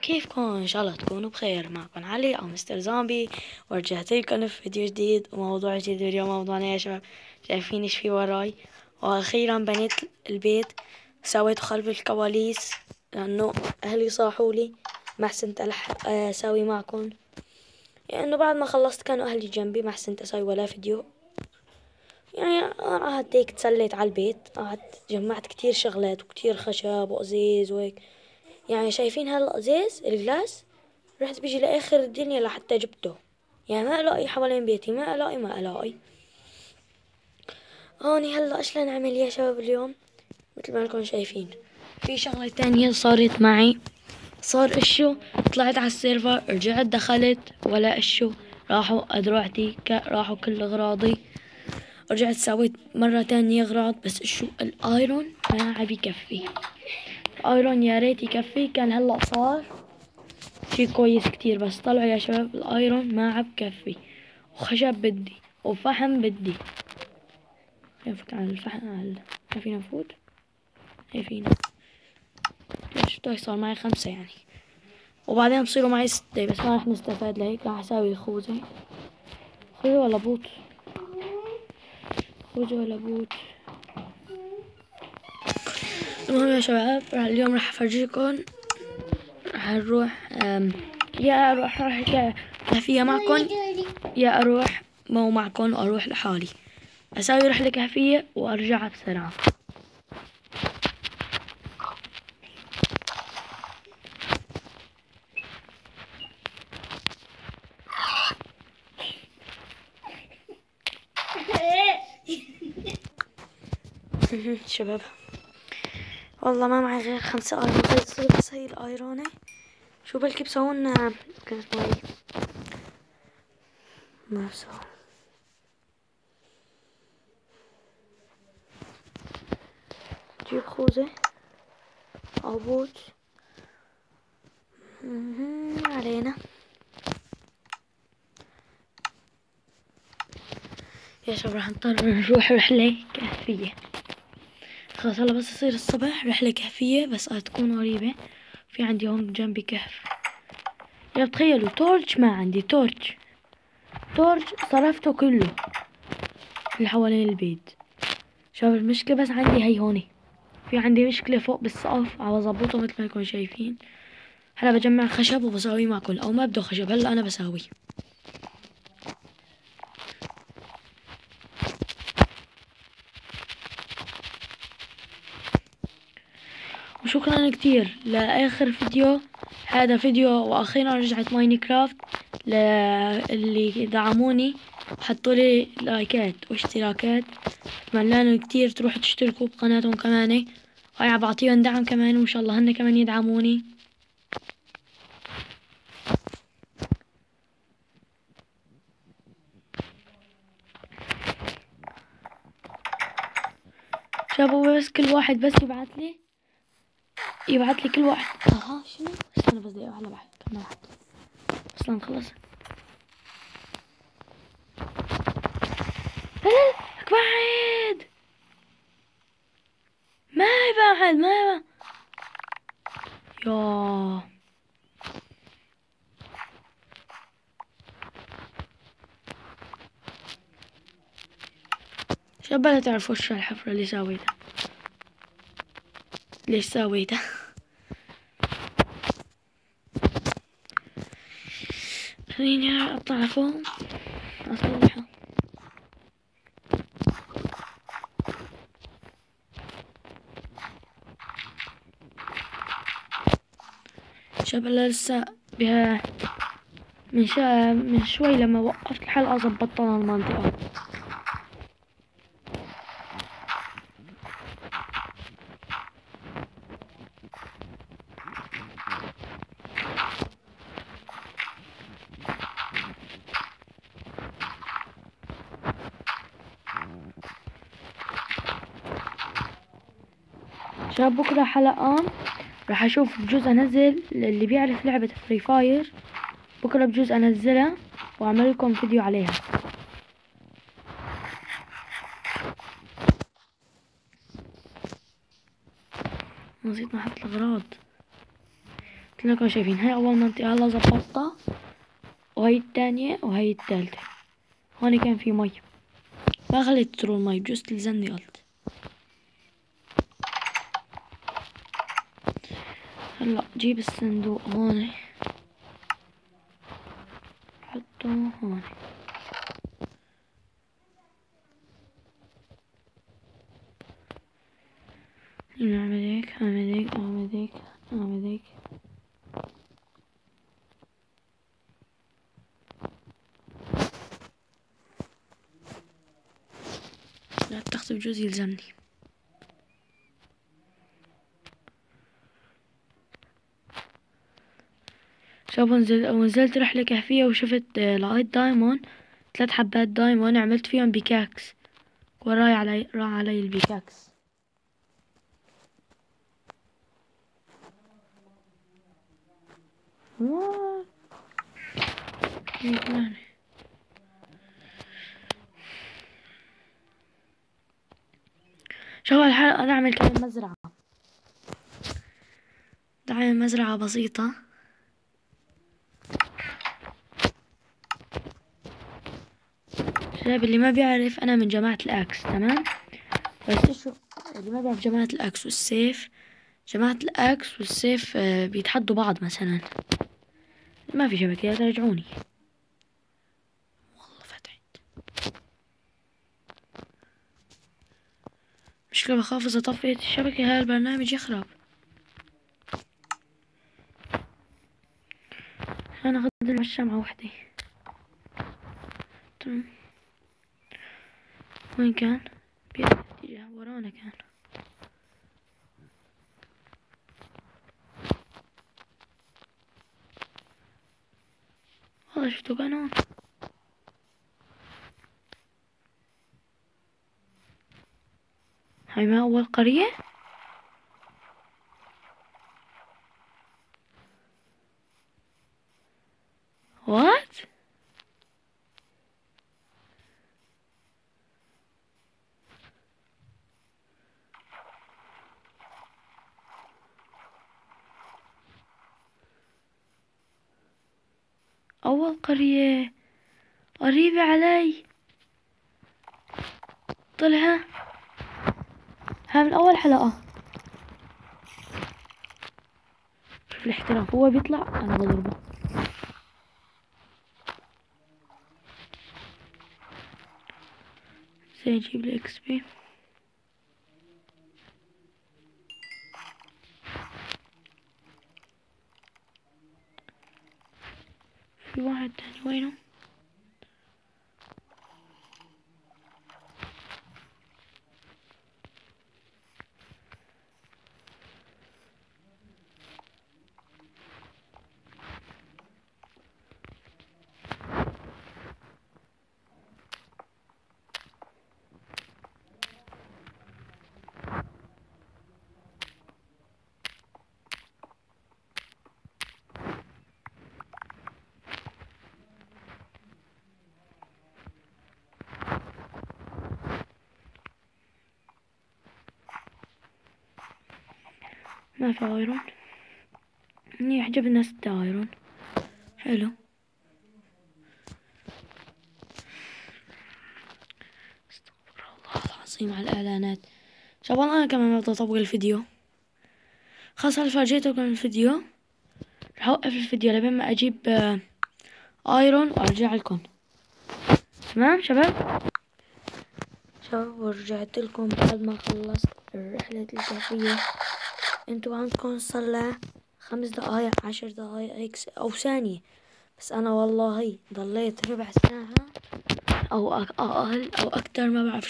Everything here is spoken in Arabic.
كيفكن؟ ان شاء الله تكونوا بخير. معكم علي او مستر زومبي، ورجعت لكم في فيديو جديد وموضوع جديد. اليوم موضوعنا يا شباب، شايفين ايش في وراي؟ واخيرا بنيت البيت، سويته خلف الكواليس لانه اهلي صاحولي ما حسنت اسوي معكم، لانه بعد ما خلصت كانوا اهلي جنبي ما حسنت اسوي ولا فيديو. يعني قعدت هيك تسليت على البيت، قعدت جمعت كتير شغلات وكتير خشب وقزيز وهيك. يعني شايفين هالقزيز الجلاس؟ رحت بيجي لآخر الدنيا لحتى جبته، يعني ما الاقي حوالين بيتي، ما الاقي. هوني هلا ايش نعمل يا شباب اليوم؟ مثل ما انكم شايفين في شغلة تانية صارت معي. صار اشو، طلعت على السيرفر، رجعت دخلت ولا اشو، راحوا ادروعتي راحوا كل اغراضي. رجعت سويت مرة تانية اغراض، بس اشو الايرون ما عم يكفي. الايرون يا ريت يكفي، كان هلا صار شي كويس كتير، بس طلعوا يا شباب الايرون ما عم بكفي. وخشب بدي وفحم بدي. نفوت على الفحم ما فينا نفوت، هي فينا. ليش بده صار معي 5 يعني، وبعدين بصيروا معي 6، بس ما رح نستفاد. لهيك رح اساوي خوذة. خوذة ولا بوت؟ خوذة ولا بوت؟ المهم يا شباب، اليوم رح افرجيكم. رح نروح يا اروح كافية معكم، يا اروح مو معكم واروح لحالي. اسوي رحلة كافية وارجع بسرعة. شباب والله ما معي غير 5 ايرون، تصير بس هي الايرونة. شو بلكي بسوون كان اسمه ايه؟ ما بسوون. جيب خوذة او بوت. علينا يا شباب، راح نضطر نروح رحلة كهفية. خلاص هلا بس يصير الصبح رحلة كهفية، بس تكون قريبة. في عندي هون جنبي كهف. يا تخيلوا تورج، ما عندي تورج. تورج صرفته كله اللي حوالين البيت. شباب المشكلة بس عندي هي هوني، في عندي مشكلة فوق بالسقف، عم اظبطه مثل ما انكم شايفين. هلا بجمع خشب وبساويه مع كل، او ما بده خشب هلا انا بساويه. وشكرا كتير لاخر فيديو. هذا فيديو واخيرا رجعت ماينكرافت اللي دعموني وحطوا لي لايكات واشتراكات. اتمنى كتير تروحوا تشتركوا بقناتهم كمان، وهي بعطيهم دعم كمان، وان شاء الله هن كمان يدعموني. شابوا بس كل واحد بس يبعت لي كل واحد. شنو؟ استنى بس دقيقة، هلا بعد كم واحد اصلا خلص. لا لا لك بعد، ما يبعد ما يبعد. يا شباب لا تعرفوا وش الحفرة اللي سويتها، ليش سويتها. خليني اطلع فوق اصلحها. شباب لسه بها من شوي لما وقفت الحلقة ظبطنا المنطقة. شباب بكرة حلقة راح اشوف بجوز انزل، اللي بيعرف لعبة فري فاير بكرة بجوز انزلها واعمل لكم فيديو عليها. نسيت نحط الاغراض. مثل ما انكم شايفين هاي اول منطقة هلا ظبطتها، وهي الثانية وهي الثالثة. هون كان في مي، ما خليت تروح المي بجوز تلزمني قلت. هلا جيب الصندوق هون، حطه هون. نعمل هيك، اعمل هيك، اعمل هيك، اعمل هيك. لا التخت بجوز يلزمني. شوف نزلت رحلة كهفية وشفت لقيت دايموند، 3 حبات دايموند عملت فيهم بيكاكس، وراي راح علي البيكاكس. شوف الحلقة نعمل كمان مزرعة، نعمل مزرعة بسيطة. شباب اللي ما بيعرف أنا من جماعة الأكس، تمام؟ بس شو اللي ما بيعرف جماعة الأكس والسيف، جماعة الأكس والسيف بيتحدوا بعض مثلا. ما في شبكة ترجعوني. والله فتحت. مشكلة بخاف إذا طفيت الشبكة هاي البرنامج يخرب. أنا أخذ الشمعة وحدي. تمام. وين كان؟ باتجاه ورانا كان. والله شفتوا كان هون. هاي ما أول قرية؟ وات؟ أول قرية قريبة علي. طلع هاي من أول حلقة. شوف الاحتراف، هو بيطلع أنا بضربه. زي نجيب الإكس بي. في واحد تاني وينه؟ ما في ايرون. يعجب الناس ايرون. حلو. استغفر الله العظيم على الاعلانات. شباب انا كمان ما بدي اطول الفيديو. خلاص هل فرجيتكم الفيديو، رح اوقف الفيديو لبين ما اجيب ايرون وارجع لكم. تمام شباب؟ شباب ورجعت لكم بعد ما خلصت الرحلة الكهفية. انتوا عندكم صار 5 دقايق 10 دقايق او ثانية، بس انا والله ضليت ربع ساعة او اقل او اكتر ما بعرف